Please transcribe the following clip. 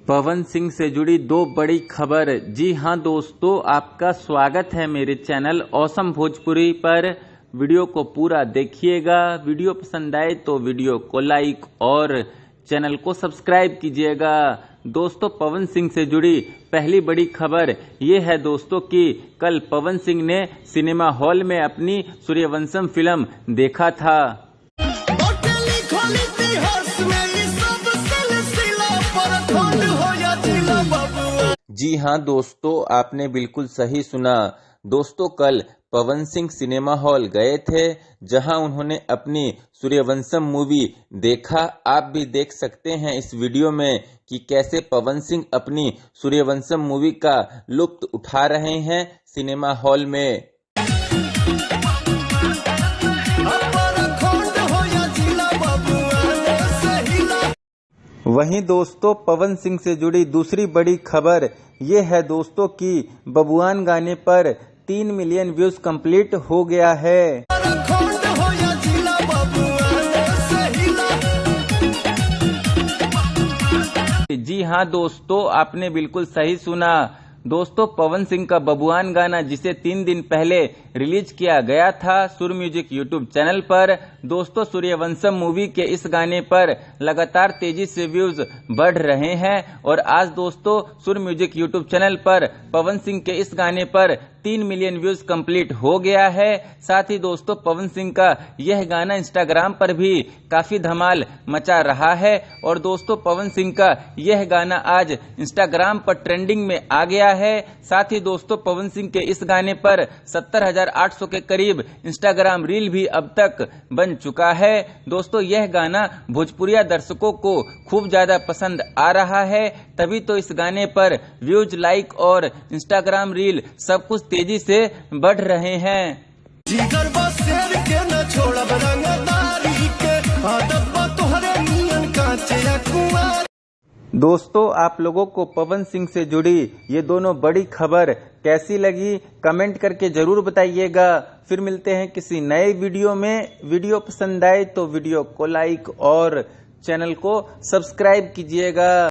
पवन सिंह से जुड़ी दो बड़ी खबर। जी हां दोस्तों, आपका स्वागत है मेरे चैनल ऑसम भोजपुरी पर। वीडियो को पूरा देखिएगा। वीडियो पसंद आए तो वीडियो को लाइक और चैनल को सब्सक्राइब कीजिएगा। दोस्तों, पवन सिंह से जुड़ी पहली बड़ी खबर ये है दोस्तों कि कल पवन सिंह ने सिनेमा हॉल में अपनी सूर्यवंशम फिल्म देखा था। जी हां दोस्तों, आपने बिल्कुल सही सुना। दोस्तों, कल पवन सिंह सिनेमा हॉल गए थे जहां उन्होंने अपनी सूर्यवंशम मूवी देखा। आप भी देख सकते हैं इस वीडियो में कि कैसे पवन सिंह अपनी सूर्यवंशम मूवी का लुत्फ उठा रहे हैं सिनेमा हॉल में। वहीं दोस्तों, पवन सिंह से जुड़ी दूसरी बड़ी खबर ये है दोस्तों कि बबुआन गाने पर 3 मिलियन व्यूज कंप्लीट हो गया है। जी हां दोस्तों, आपने बिल्कुल सही सुना। दोस्तों, पवन सिंह का बबुआन गाना जिसे 3 दिन पहले रिलीज किया गया था सुर म्यूजिक यूट्यूब चैनल पर, दोस्तों सूर्यवंशम मूवी के इस गाने पर लगातार तेजी से व्यूज बढ़ रहे हैं। और आज दोस्तों सुर म्यूजिक यूट्यूब चैनल पर पवन सिंह के इस गाने पर 3 मिलियन व्यूज कंप्लीट हो गया है। साथ ही दोस्तों, पवन सिंह का यह गाना इंस्टाग्राम पर भी काफी धमाल मचा रहा है। और दोस्तों, पवन सिंह का यह गाना आज इंस्टाग्राम पर ट्रेंडिंग में आ गया है। साथ ही दोस्तों, पवन सिंह के इस गाने पर 70,800 के करीब इंस्टाग्राम रील भी अब तक बन चुका है। दोस्तों, यह गाना भोजपुरिया दर्शकों को खूब ज्यादा पसंद आ रहा है, तभी तो इस गाने पर व्यूज, लाइक और इंस्टाग्राम रील सब कुछ तेजी से बढ़ रहे हैं। दोस्तों, आप लोगों को पवन सिंह से जुड़ी ये दोनों बड़ी खबर कैसी लगी कमेंट करके जरूर बताइएगा। फिर मिलते हैं किसी नए वीडियो में। वीडियो पसंद आए तो वीडियो को लाइक और चैनल को सब्सक्राइब कीजिएगा।